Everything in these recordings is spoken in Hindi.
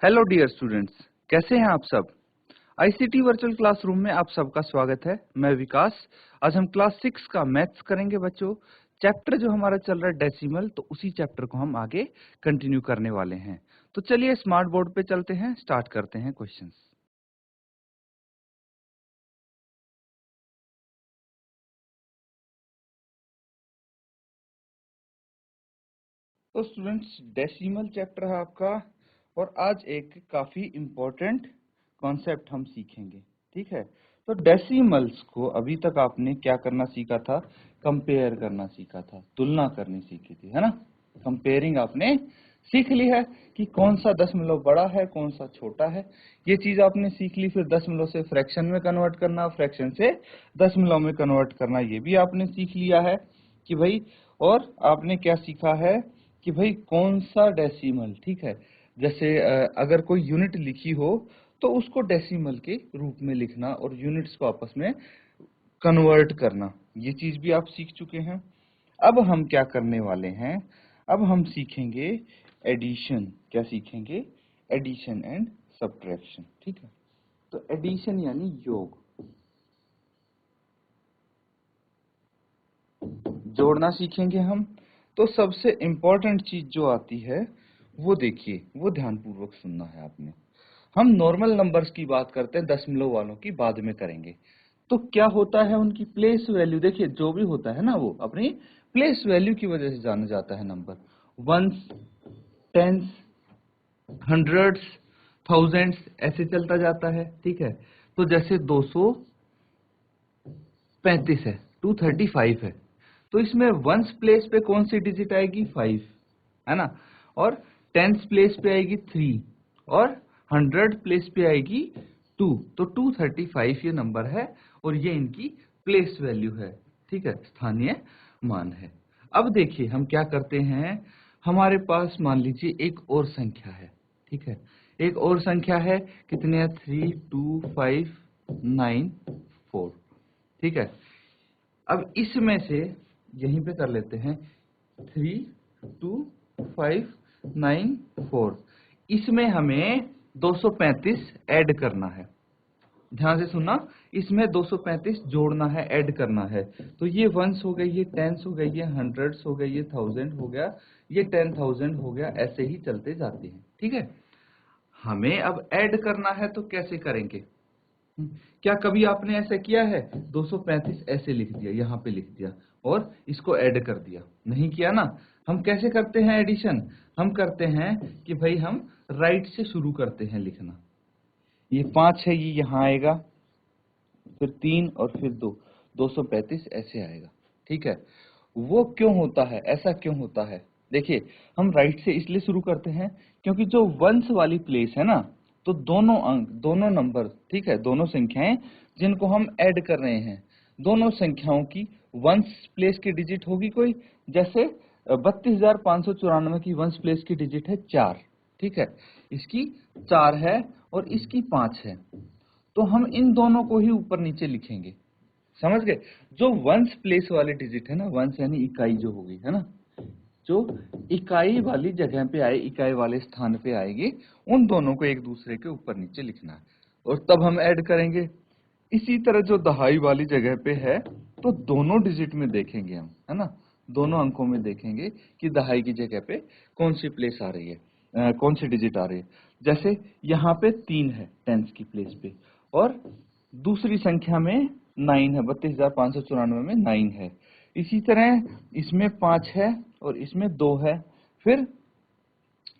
हेलो डियर स्टूडेंट्स, कैसे हैं आप सब। आईसीटी वर्चुअल क्लासरूम में आप सबका स्वागत है। मैं विकास। आज हम क्लास 6 का मैथ्स करेंगे बच्चों। चैप्टर जो हमारा चल रहा है डेसिमल, तो उसी चैप्टर को हम आगे कंटिन्यू करने वाले हैं। तो चलिए स्मार्ट बोर्ड पे चलते हैं, स्टार्ट करते हैं क्वेश्चंस। तो स्टूडेंट्स, डेसिमल चैप्टर है आपका, और आज एक काफी इम्पोर्टेंट कॉन्सेप्ट हम सीखेंगे। ठीक है, तो डेसिमल्स को अभी तक आपने क्या करना सीखा था? कंपेयर करना सीखा था, तुलना करनी सीखी थी, है ना। कंपेयरिंग आपने सीख ली है कि कौन सा दशमलव बड़ा है, कौन सा छोटा है, ये चीज आपने सीख ली। फिर दशमलव से फ्रैक्शन में कन्वर्ट करना, फ्रैक्शन से दशमलव में कन्वर्ट करना, ये भी आपने सीख लिया है कि भाई। और आपने क्या सीखा है कि भाई कौन सा डेसिमल, ठीक है, जैसे अगर कोई यूनिट लिखी हो तो उसको डेसिमल के रूप में लिखना और यूनिट्स को आपस में कन्वर्ट करना, ये चीज भी आप सीख चुके हैं। अब हम क्या करने वाले हैं? अब हम सीखेंगे एडिशन। क्या सीखेंगे? Addition and subtraction. ठीक है, तो एडिशन यानी योग, जोड़ना सीखेंगे हम। तो सबसे इंपॉर्टेंट चीज जो आती है वो देखिए, वो ध्यानपूर्वक सुनना है आपने। हम नॉर्मल नंबर्स की बात करते हैं, दशमलव वालों की बाद में करेंगे। तो क्या होता है, उनकी प्लेस वैल्यू देखिए, जो भी होता है ना वो अपनी प्लेस वैल्यू की वजह से जाना जाता है number. Ones, tens, hundreds, thousands, ऐसे चलता जाता है। ठीक है, तो जैसे 235 है, 235 है, तो इसमें वंस प्लेस पे कौन सी डिजिट आएगी? 5, है ना। और टेंस प्लेस पे आएगी 3, और 100 प्लेस पे आएगी 2। तो 235 ये नंबर है, और ये इनकी प्लेस वैल्यू है। ठीक है, स्थानीय मान है। अब देखिए हम क्या करते हैं, हमारे पास मान लीजिए एक और संख्या है। ठीक है, एक और संख्या है, कितने हैं? 3, 2, 5, 9, 4। ठीक है, अब इसमें से यहीं पे कर लेते हैं, 3, 2, 5, 9, 4। इसमें हमें 235 ऐड करना है। ध्यान से सुनना, इसमें 235 जोड़ना है, ऐड करना है। तो ये वंस हो गई, ये टेंस हो गई, ये हंड्रेड्स हो गई, ये थाउजेंड हो गया, ये 10,000 हो गया, ऐसे ही चलते जाते हैं। ठीक है, हमें अब ऐड करना है, तो कैसे करेंगे? क्या कभी आपने ऐसा किया है? 235 ऐसे लिख दिया, यहाँ पे लिख दिया और इसको ऐड कर दिया? नहीं किया ना। हम कैसे करते हैं एडिशन? हम करते हैं कि भाई हम राइट से शुरू करते हैं लिखना। ये 5 है, ये यहाँ आएगा, फिर 3 और फिर 2, 235 ऐसे आएगा। ठीक है, वो क्यों होता है, ऐसा क्यों होता है? देखिए, हम राइट से इसलिए शुरू करते हैं क्योंकि जो वंस वाली प्लेस है ना, तो दोनों अंक, दोनों नंबर, ठीक है, दोनों संख्याएं जिनको हम ऐड कर रहे हैं, दोनों संख्याओं की वंस प्लेस की डिजिट होगी कोई। जैसे 32,594 की वंस प्लेस की डिजिट है 4। ठीक है, इसकी 4 है और इसकी 5 है, तो हम इन दोनों को ही ऊपर नीचे लिखेंगे। समझ गए? जो वंस प्लेस वाले डिजिट है ना, वंस यानी इकाई जो होगी, है ना, जो इकाई वाली जगह पे आए, इकाई वाले स्थान पे आएगी, उन दोनों को एक दूसरे के ऊपर नीचे लिखना है, और तब हम ऐड करेंगे। इसी तरह जो दहाई वाली जगह पे है, तो दोनों डिजिट में देखेंगे हम, है ना, दोनों अंकों में देखेंगे कि दहाई की जगह पे कौन सी प्लेस आ रही है, कौन सी डिजिट आ रही है। जैसे यहाँ पे 3 है टेंस की प्लेस पे, और दूसरी संख्या में 9 है, 32,594 में 9 है। इसी तरह इसमें 5 है और इसमें 2 है। फिर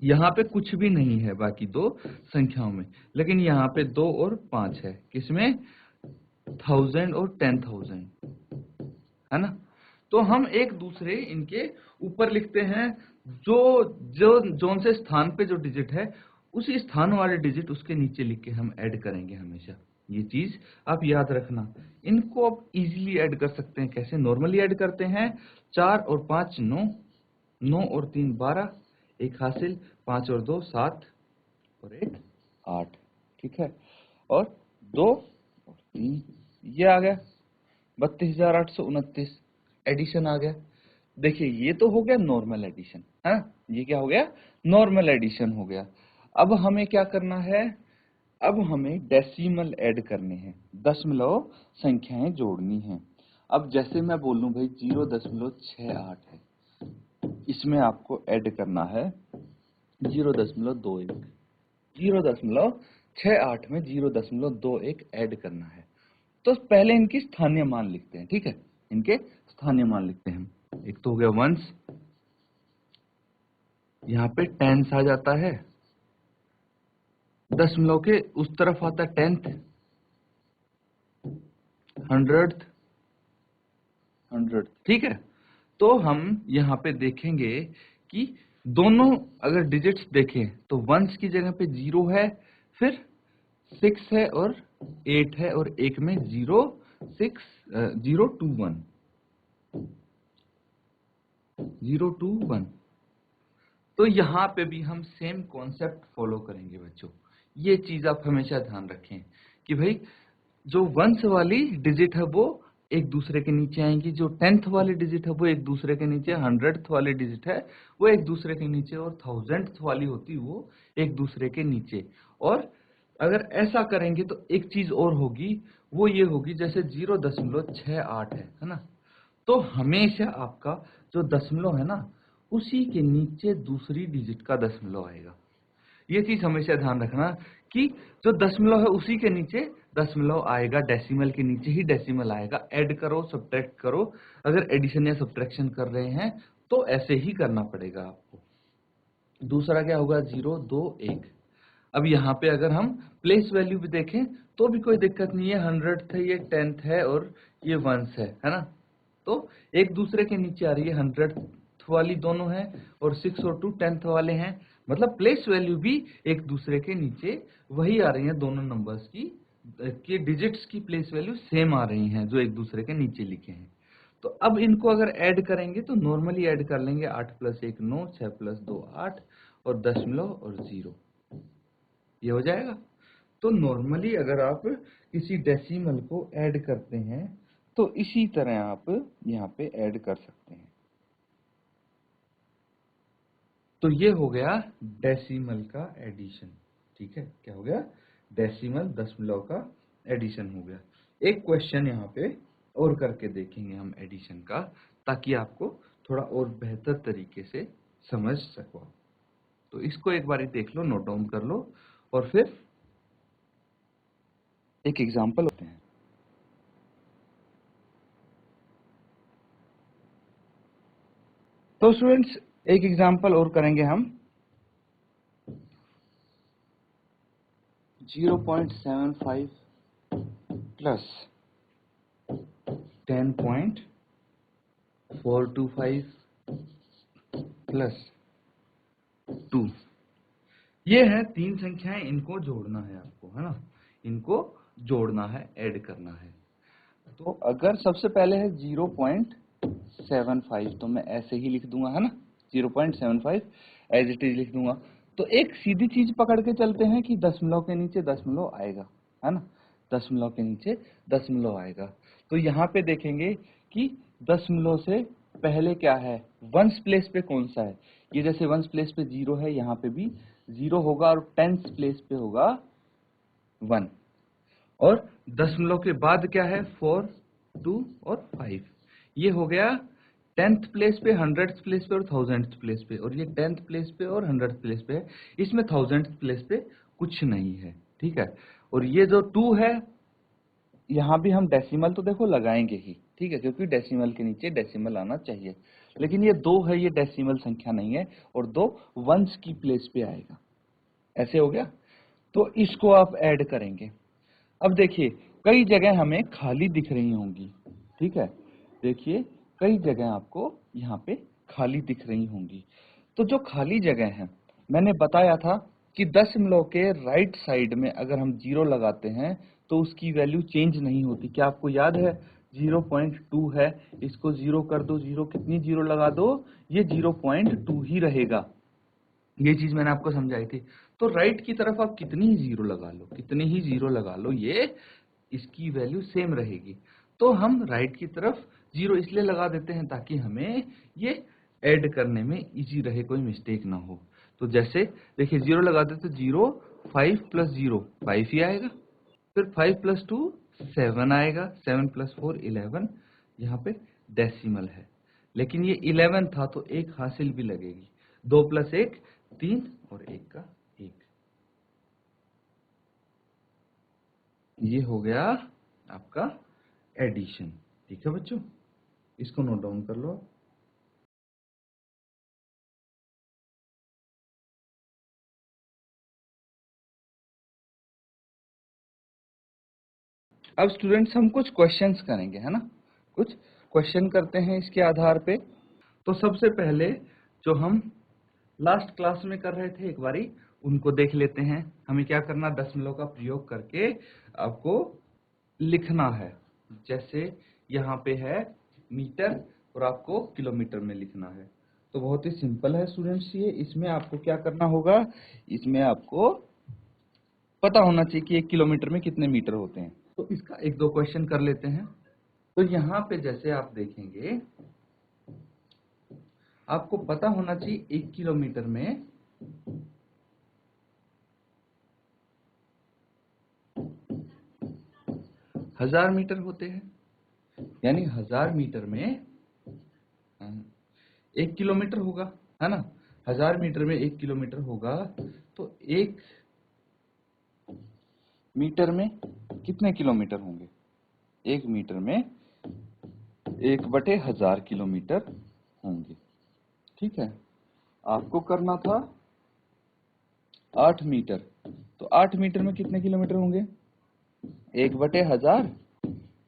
यहाँ पे कुछ भी नहीं है बाकी दो संख्याओं में, लेकिन यहाँ पे 2 और 5 है, किसमें? 1000 और 10,000, है ना। तो हम एक दूसरे इनके ऊपर लिखते हैं, जो जो जोन से स्थान पे जो डिजिट है, उसी स्थान वाले डिजिट उसके नीचे लिख के हम ऐड करेंगे हमेशा। ये चीज आप याद रखना। इनको आप इजीली ऐड कर सकते हैं। कैसे नॉर्मली ऐड करते हैं? 4 और 5 9, 9 और 3 12, एक हासिल, 5 और 2 7, और एक 8। ठीक है, और 2 और 3 ये आ गया 32,829, एडिशन आ गया। देखिए, ये तो हो गया नॉर्मल एडिशन, है ना, ये क्या हो गया? नॉर्मल एडिशन हो गया। अब हमें क्या करना है, अब हमें डेसिमल ऐड करने हैं, दशमलव संख्याएं जोड़नी हैं। अब जैसे मैं बोलूं भाई 0.68 है, इसमें आपको ऐड करना है 0.21, 0.68 में 0.21 ऐड करना है। तो पहले इनकी स्थानीय मान लिखते हैं, ठीक है, इनके स्थानीय मान लिखते हैं। एक तो हो गया वंस, यहाँ पे टेंस आ जाता है, दशमलव के उस तरफ आता है टेंथ, हंड्रेड, ठीक है। तो हम यहाँ पे देखेंगे कि दोनों अगर डिजिट्स देखें तो वंस की जगह पे 0 है, फिर 6 है और 8 है, और एक में 021। तो यहाँ पे भी हम सेम कॉन्सेप्ट फॉलो करेंगे बच्चों। ये चीज आप हमेशा ध्यान रखें कि भाई जो वंस वाली डिजिट है वो एक दूसरे के नीचे आएंगी, जो टेंथ वाली डिजिट है वो एक दूसरे के नीचे, हंड्रेड्थ वाली डिजिट है वो एक दूसरे के नीचे, और थाउजेंड्थ वाली होती वो एक दूसरे के नीचे। और अगर ऐसा करेंगे तो एक चीज और होगी, वो ये होगी जैसे 0.68 है ना, तो हमेशा आपका जो दशमलव है ना उसी के नीचे दूसरी डिजिट का दशमलव आएगा। ये चीज हमेशा ध्यान रखना कि जो दशमलव है उसी के नीचे दशमलव आएगा, डेसिमल के नीचे ही डेसिमल आएगा। ऐड करो सब्ट्रैक्ट करो, अगर एडिशन या सब्ट्रैक्शन कर रहे हैं तो ऐसे ही करना पड़ेगा आपको। दूसरा क्या होगा 021। अब यहाँ पे अगर हम प्लेस वैल्यू भी देखें तो भी कोई दिक्कत नहीं है, 100th है, ये 10th है और ये वंस है ना, तो एक दूसरे के नीचे आ रही है, 100th वाली दोनों है और 6 और 2 10th वाले हैं, मतलब प्लेस वैल्यू भी एक दूसरे के नीचे वही आ रही है, दोनों नंबर्स की डिजिट्स की प्लेस वैल्यू सेम आ रही हैं जो एक दूसरे के नीचे लिखे हैं। तो अब इनको अगर ऐड करेंगे तो नॉर्मली ऐड कर लेंगे, 8 + 1 9, 6 + 2 8 और दशमलव और 0, ये हो जाएगा। तो नॉर्मली अगर आप किसी डेसिमल को ऐड करते हैं तो इसी तरह आप यहाँ पे ऐड कर सकते हैं। तो ये हो गया डेसिमल का एडिशन, ठीक है, क्या हो गया, डेसिमल दशमलव का एडिशन हो गया। एक क्वेश्चन यहाँ पे और करके देखेंगे हम एडिशन का, ताकि आपको थोड़ा और बेहतर तरीके से समझ सको। तो इसको एक बारी देख लो, नोट डाउन कर लो, और फिर एक एग्जांपल होते हैं। तो स्टूडेंट्स एक एग्जांपल और करेंगे हम, 0.75 प्लस 10.425 प्लस 2, ये है तीन संख्याएं, इनको जोड़ना है आपको, है ना, इनको जोड़ना है, ऐड करना है। तो अगर सबसे पहले है 0.75, तो मैं ऐसे ही लिख दूंगा, है ना, 0.75 एज इट इज लिख दूंगा। तो एक सीधी चीज पकड़ के चलते हैं कि दशमलव के नीचे दशमलव आएगा, है ना, दशमलव के नीचे दशमलव आएगा। तो यहाँ पे देखेंगे कि दशमलव से पहले क्या है, वंस प्लेस पे कौन सा है, ये जैसे वंस प्लेस पे 0 है, यहाँ पे भी 0 होगा, और टेंस प्लेस पे होगा 1, और दशमलव के बाद क्या है 4 2 और 5, ये हो गया 10th प्लेस पे, 100th प्लेस पे और 1000th प्लेस पे, और ये 10th प्लेस पे और 100th प्लेस पे है, इसमें 1000th प्लेस पे कुछ नहीं है, ठीक है। और ये जो 2 है, यहाँ भी हम डेसिमल तो देखो लगाएंगे ही, ठीक है, क्योंकि डेसिमल के नीचे डेसिमल आना चाहिए, लेकिन ये 2 है, ये डेसिमल संख्या नहीं है, और 2 वंस की प्लेस पे आएगा, ऐसे हो गया। तो इसको आप ऐड करेंगे। अब देखिए कई जगह हमें खाली दिख रही होंगी, ठीक है, देखिए कई जगह आपको यहाँ पे खाली दिख रही होंगी। तो जो खाली जगह है, मैंने बताया था कि दशमलव के राइट साइड में अगर हम 0 लगाते हैं तो उसकी वैल्यू चेंज नहीं होती। क्या आपको याद है, 0.2 है, इसको 0 कर दो, 0 कितनी 0 लगा दो, ये 0.2 ही रहेगा। ये चीज मैंने आपको समझाई थी। तो राइट की तरफ आप कितनी ही 0 लगा लो, कितनी ही 0 लगा लो, ये इसकी वैल्यू सेम रहेगी। तो हम राइट की तरफ 0 इसलिए लगा देते हैं ताकि हमें ये ऐड करने में इजी रहे, कोई मिस्टेक ना हो। तो जैसे देखिए 0 लगा दे तो 0, 5 प्लस 0 5 ही आएगा, फिर 5 प्लस 2 7 आएगा, 7 प्लस 4 11, यहाँ पे डेसिमल है, लेकिन ये 11 था तो एक हासिल भी लगेगी, 2 प्लस 1 3 और 1 का 1। ये हो गया आपका एडिशन। ठीक है बच्चों, इसको नोट डाउन कर लो। अब स्टूडेंट्स हम कुछ क्वेश्चंस करेंगे, है ना, कुछ क्वेश्चन करते हैं इसके आधार पे। तो सबसे पहले जो हम लास्ट क्लास में कर रहे थे एक बारी उनको देख लेते हैं। हमें क्या करना, दशमलव का प्रयोग करके आपको लिखना है। जैसे यहाँ पे है मीटर और आपको किलोमीटर में लिखना है। तो बहुत ही सिंपल है स्टूडेंट्स, ये इसमें आपको क्या करना होगा, इसमें आपको पता होना चाहिए कि 1 किलोमीटर में कितने मीटर होते हैं। तो इसका एक दो क्वेश्चन कर लेते हैं। तो यहाँ पे जैसे आप देखेंगे, आपको पता होना चाहिए 1 किलोमीटर में 1000 मीटर होते हैं, यानी 1000 मीटर में 1 किलोमीटर होगा, है ना। 1000 मीटर में 1 किलोमीटर होगा, तो 1 मीटर में कितने किलोमीटर होंगे, 1 मीटर में 1/1000 किलोमीटर होंगे। ठीक है, आपको करना था 8 मीटर, तो 8 मीटर में कितने किलोमीटर होंगे, 1/1000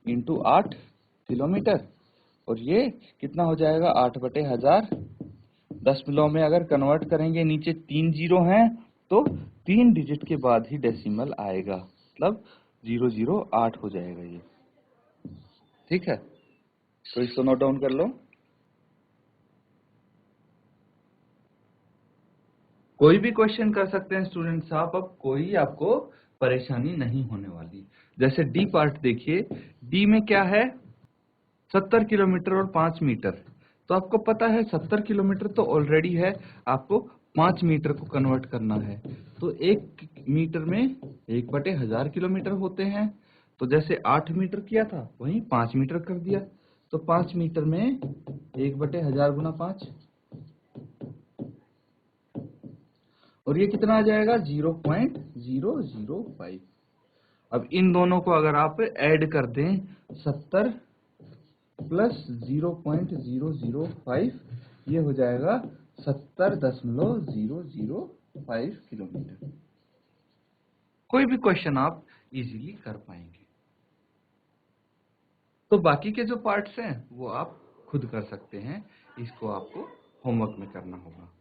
इंटू 8 किलोमीटर, और ये कितना हो जाएगा 8/1000। दशमलव में अगर कन्वर्ट करेंगे, नीचे 3 जीरो हैं तो 3 डिजिट के बाद ही डेसिमल आएगा, मतलब 008 हो जाएगा ये। ठीक है, तो इसको नोट डाउन कर लो। कोई भी क्वेश्चन कर सकते हैं स्टूडेंट्स आप, अब कोई आपको परेशानी नहीं होने वाली। जैसे डी पार्ट देखिए, डी में क्या है, 70 किलोमीटर और 5 मीटर। तो आपको पता है 70 किलोमीटर तो ऑलरेडी है, आपको 5 मीटर को कन्वर्ट करना है। तो 1 मीटर में 1/1000 किलोमीटर होते हैं। तो जैसे 8 मीटर किया था वहीं 5 मीटर कर दिया, तो 5 मीटर में 1/1000 गुना 5, और ये कितना आ जाएगा 0.005। अब इन दोनों को अगर आप ऐड कर दें, 70 प्लस 0.005, ये हो जाएगा 70.005 किलोमीटर। कोई भी क्वेश्चन आप इजीली कर पाएंगे। तो बाकी के जो पार्ट्स हैं वो आप खुद कर सकते हैं, इसको आपको होमवर्क में करना होगा।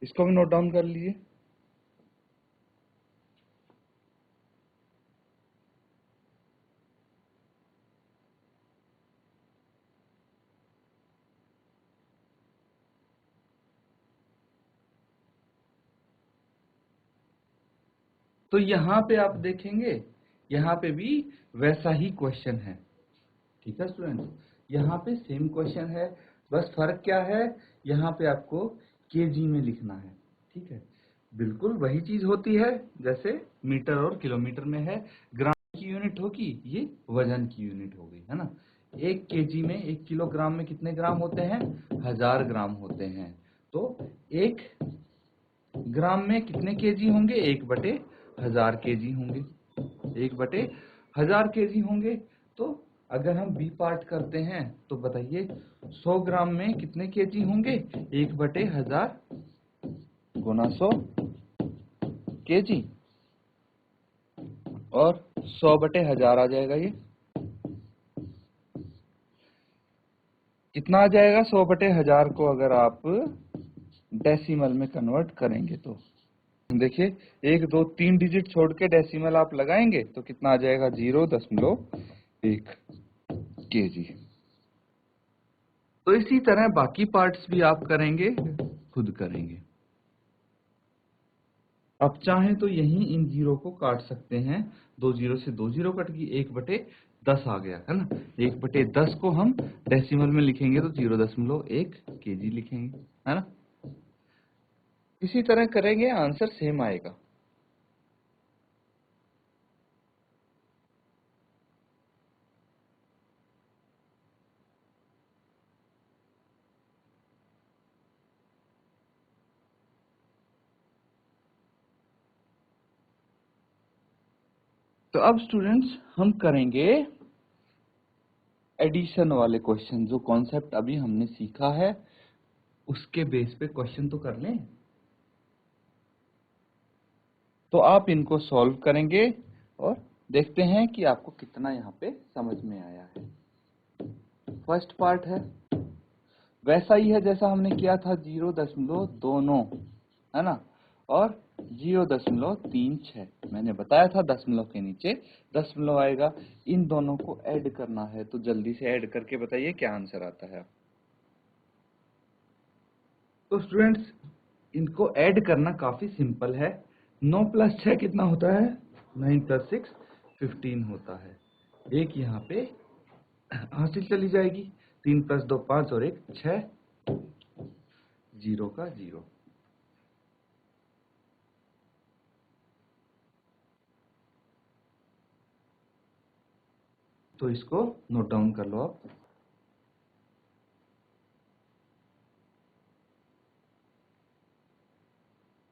इसको भी नोट डाउन कर लीजिए। तो यहाँ पे आप देखेंगे, यहाँ पे भी वैसा ही क्वेश्चन है। ठीक है स्टूडेंट्स, यहाँ पे सेम क्वेश्चन है, बस फर्क क्या है, यहाँ पे आपको केजी में लिखना है। ठीक है, बिल्कुल वही चीज होती है जैसे मीटर और किलोमीटर में है। ग्राम की यूनिट होगी, ये वजन की यूनिट हो गई, है ना। 1 केजी में 1 किलोग्राम में कितने ग्राम होते हैं, 1000 ग्राम होते हैं। तो 1 ग्राम में कितने केजी होंगे, 1/1000 केजी होंगे, 1/1000 केजी होंगे। तो अगर हम बी पार्ट करते हैं तो बताइए 100 ग्राम में कितने केजी होंगे, 1/1000 गुना 100 केजी, और 100/1000 आ जाएगा। ये कितना आ जाएगा, 100/1000 को अगर आप डेसिमल में कन्वर्ट करेंगे तो देखिए 1 2 3 डिजिट छोड़ के डेसिमल आप लगाएंगे तो कितना आ जाएगा, 0.1 केजी। तो इसी तरह बाकी पार्ट्स भी आप करेंगे, खुद करेंगे। आप चाहें तो यहीं इन जीरो को काट सकते हैं, 2 जीरो से 2 जीरो कट गई, 1/1000 10 आ गया, है ना। 1/10 को हम डेसिमल में लिखेंगे तो 0.1 kg लिखेंगे, है ना। इसी तरह करेंगे, आंसर सेम आएगा। तो अब स्टूडेंट्स हम करेंगे एडिशन वाले क्वेश्चन। जो कॉन्सेप्ट अभी हमने सीखा है उसके बेस पे क्वेश्चन तो कर लें। तो आप इनको सॉल्व करेंगे और देखते हैं कि आपको कितना यहाँ पे समझ में आया है। फर्स्ट पार्ट है वैसा ही है जैसा हमने किया था, 0.29, है ना, और 0.36। मैंने बताया था दशमलव के नीचे दशमलव आएगा। इन दोनों को ऐड करना है, तो जल्दी से ऐड करके बताइए क्या आंसर आता है। तो स्टूडेंट्स इनको ऐड करना काफी सिंपल है। 9 + 6 कितना होता है? 9 + 6 15 होता है। एक यहाँ पे हासिल चली जाएगी। 3 + 2 5 और 1 6, 0 का 0। तो इसको नोट डाउन कर लो आप।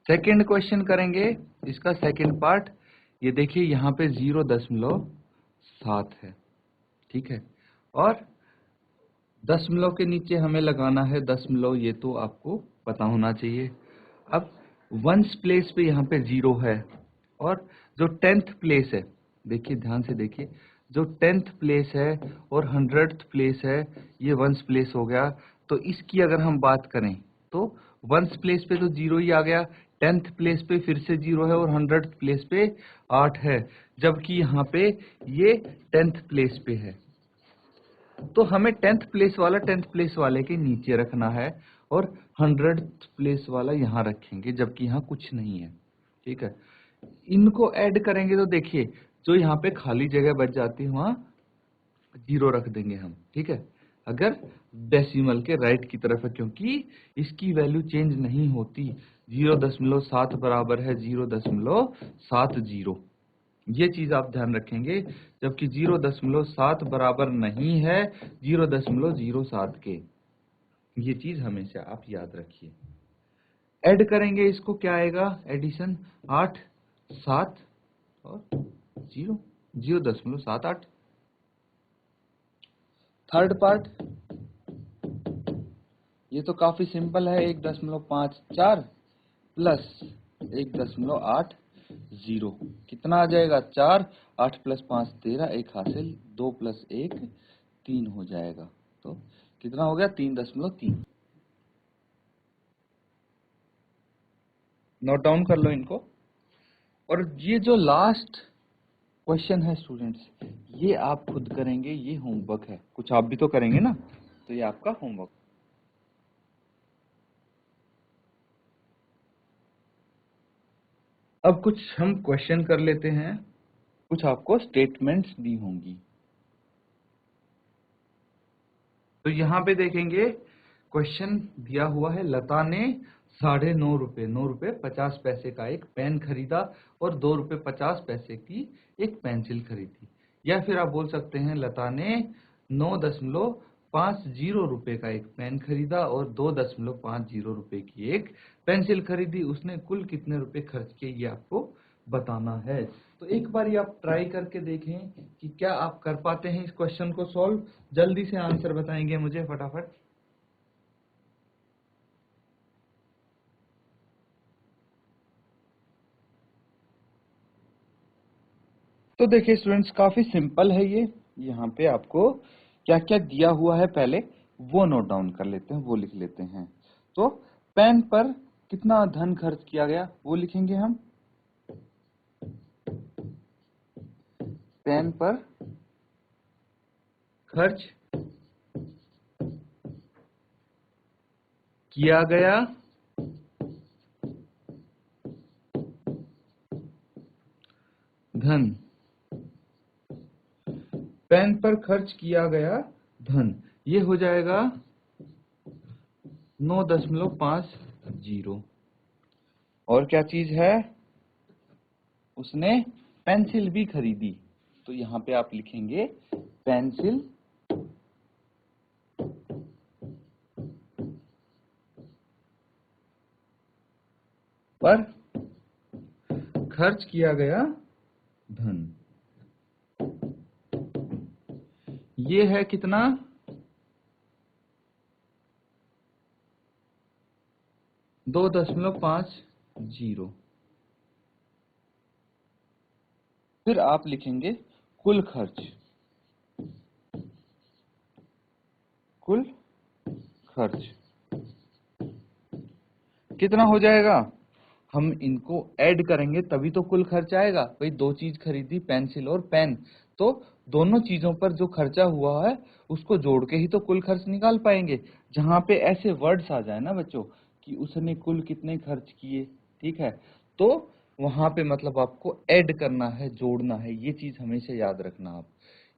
सेकंड क्वेश्चन करेंगे, इसका सेकंड पार्ट। ये देखिए यहाँ पे 0.7 है, ठीक है, और दशमलव के नीचे हमें लगाना है दशमलव, ये तो आपको पता होना चाहिए। अब वंस प्लेस पे यहाँ पे 0 है, और जो 10th प्लेस है, देखिए ध्यान से देखिए, जो 10th प्लेस है और 100th प्लेस है, ये वंस प्लेस हो गया। तो इसकी अगर हम बात करें तो वंस प्लेस पे तो 0 ही आ गया, 10th प्लेस पे फिर से 0 है और 100th प्लेस पे 8 है, जबकि यहाँ पे ये 10th प्लेस पे है। तो हमें 10th प्लेस वाला 10th प्लेस वाले के नीचे रखना है और 100th प्लेस वाला यहाँ रखेंगे, जबकि यहाँ कुछ नहीं है, ठीक है। इनको ऐड करेंगे तो देखिए जो यहाँ पे खाली जगह बच जाती है वहाँ 0 रख देंगे हम, ठीक है, अगर डेसिमल के राइट की तरफ है, क्योंकि इसकी वैल्यू चेंज नहीं होती। 0.7 बराबर है 0.70, ये चीज आप ध्यान रखेंगे, जबकि 0.7 बराबर नहीं है 0.07 के। ये चीज हमेशा आप याद रखिए। ऐड करेंगे इसको, क्या आएगा एडिशन? 8 7 और 0, 0.78। थर्ड पार्ट, ये तो काफी सिंपल है। 1.54 प्लस 1.80, कितना आ जाएगा? 4, 8 + 5 13, एक हासिल, 2 + 1 3 हो जाएगा। तो कितना हो गया? 3.3। नोट डाउन कर लो इनको। और ये जो लास्ट क्वेश्चन है स्टूडेंट्स, ये आप खुद करेंगे, ये होमवर्क है। कुछ आप भी तो करेंगे ना, तो ये आपका होमवर्क। अब कुछ हम क्वेश्चन कर लेते हैं, कुछ आपको स्टेटमेंट्स दी होंगी। तो यहाँ पे देखेंगे क्वेश्चन दिया हुआ है, लता ने 9.5 रुपए, 9 रुपए 50 पैसे का एक पेन खरीदा और 2 रुपए 50 पैसे की एक पेंसिल खरीदी। या फिर आप बोल सकते हैं लता ने 9.50 रुपए का एक पेन खरीदा और 2.50 रुपए की एक पेंसिल खरीदी। उसने कुल कितने रुपए खर्च किए, ये आपको बताना है। तो एक बार ये आप ट्राई करके देखें कि क्या आप कर पाते हैं इस क्वेश्चन को सॉल्व। जल्दी से आंसर बताएंगे मुझे फटाफट। तो देखिए स्टूडेंट्स, काफी सिंपल है ये। यहाँ पे आपको क्या क्या दिया हुआ है पहले वो नोट डाउन कर लेते हैं, वो लिख लेते हैं। तो पेन पर कितना धन खर्च किया गया वो लिखेंगे हम। पेन पर खर्च किया गया धन, पेन पर खर्च किया गया धन, ये हो जाएगा 9.50। और क्या चीज है, उसने पेंसिल भी खरीदी, तो यहां पे आप लिखेंगे पेंसिल पर खर्च किया गया धन, ये है कितना, 2.50। फिर आप लिखेंगे कुल खर्च, कुल खर्च कितना हो जाएगा, हम इनको ऐड करेंगे तभी तो कुल खर्च आएगा। भाई दो चीज खरीदी, पेंसिल और पेन, तो दोनों चीजों पर जो खर्चा हुआ है उसको जोड़ के ही तो कुल खर्च निकाल पाएंगे। जहां पे ऐसे वर्ड्स आ जाए ना बच्चों कि उसने कुल कितने खर्च किए, ठीक है, तो वहां पे मतलब आपको ऐड करना है, जोड़ना है, ये चीज हमेशा याद रखना। आप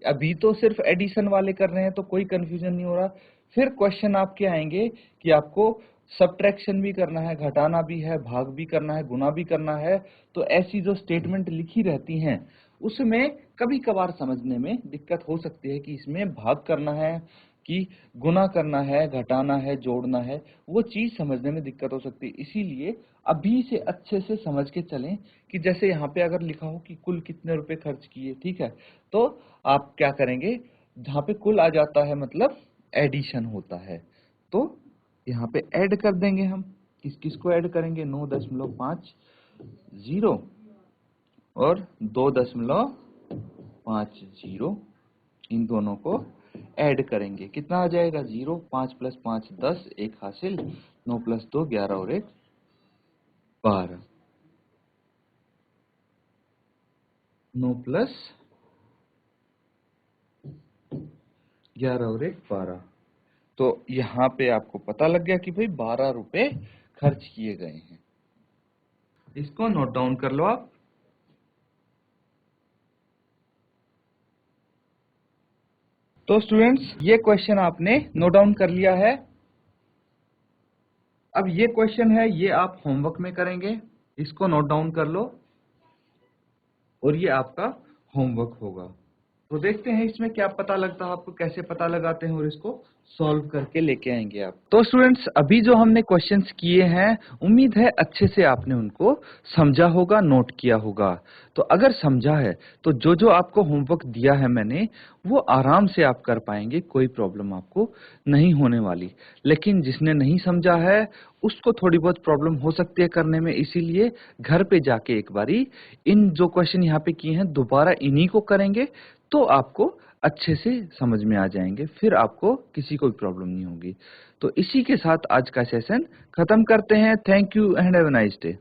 अभी तो सिर्फ एडिशन वाले कर रहे हैं तो कोई कंफ्यूजन नहीं हो रहा। फिर क्वेश्चन आपके आएंगे कि आपको सब्ट्रैक्शन भी करना है, घटाना भी है, भाग भी करना है, गुना भी करना है। तो ऐसी जो स्टेटमेंट लिखी रहती हैं उसमें कभी कभार समझने में दिक्कत हो सकती है कि इसमें भाग करना है कि गुना करना है, घटाना है, जोड़ना है, वो चीज समझने में दिक्कत हो सकती है। इसीलिए अभी से अच्छे से समझ के चलें कि जैसे यहाँ पे अगर लिखा हो कि कुल कितने रुपए खर्च किए, ठीक है, तो आप क्या करेंगे, जहाँ पे कुल आ जाता है मतलब एडिशन होता है, तो यहाँ पे ऐड कर देंगे हम। किस किस को ऐड करेंगे, 9.50 और 2.50, इन दोनों को ऐड करेंगे, कितना आ जाएगा 0, 5 + 5 10, 1 हासिल, 9 + 2 11 और 1 12, 9 + 11 और 1 12। तो यहाँ पे आपको पता लग गया कि भाई 12 रुपए खर्च किए गए हैं। इसको नोट डाउन कर लो आप। तो स्टूडेंट्स ये क्वेश्चन आपने नोट डाउन कर लिया है। अब ये क्वेश्चन है, ये आप होमवर्क में करेंगे, इसको नोट डाउन कर लो और ये आपका होमवर्क होगा। तो देखते हैं इसमें क्या पता लगता है आपको, कैसे पता लगाते हैं और इसको सॉल्व करके लेके आएंगे आप। तो स्टूडेंट्स अभी जो हमने क्वेश्चंस किए हैं, उम्मीद है अच्छे से आपने उनको समझा होगा, नोट किया होगा। तो अगर समझा है तो जो जो आपको होमवर्क दिया है मैंने, वो आराम से आप कर पाएंगे, कोई प्रॉब्लम आपको नहीं होने वाली। लेकिन जिसने नहीं समझा है उसको थोड़ी बहुत प्रॉब्लम हो सकती है करने में, इसीलिए घर पे जाके एक बारी इन जो क्वेश्चन यहाँ पे किए हैं दोबारा इन्हीं को करेंगे, तो आपको अच्छे से समझ में आ जाएंगे, फिर आपको किसी को भी प्रॉब्लम नहीं होगी। तो इसी के साथ आज का सेशन खत्म करते हैं। Thank you and have a nice day.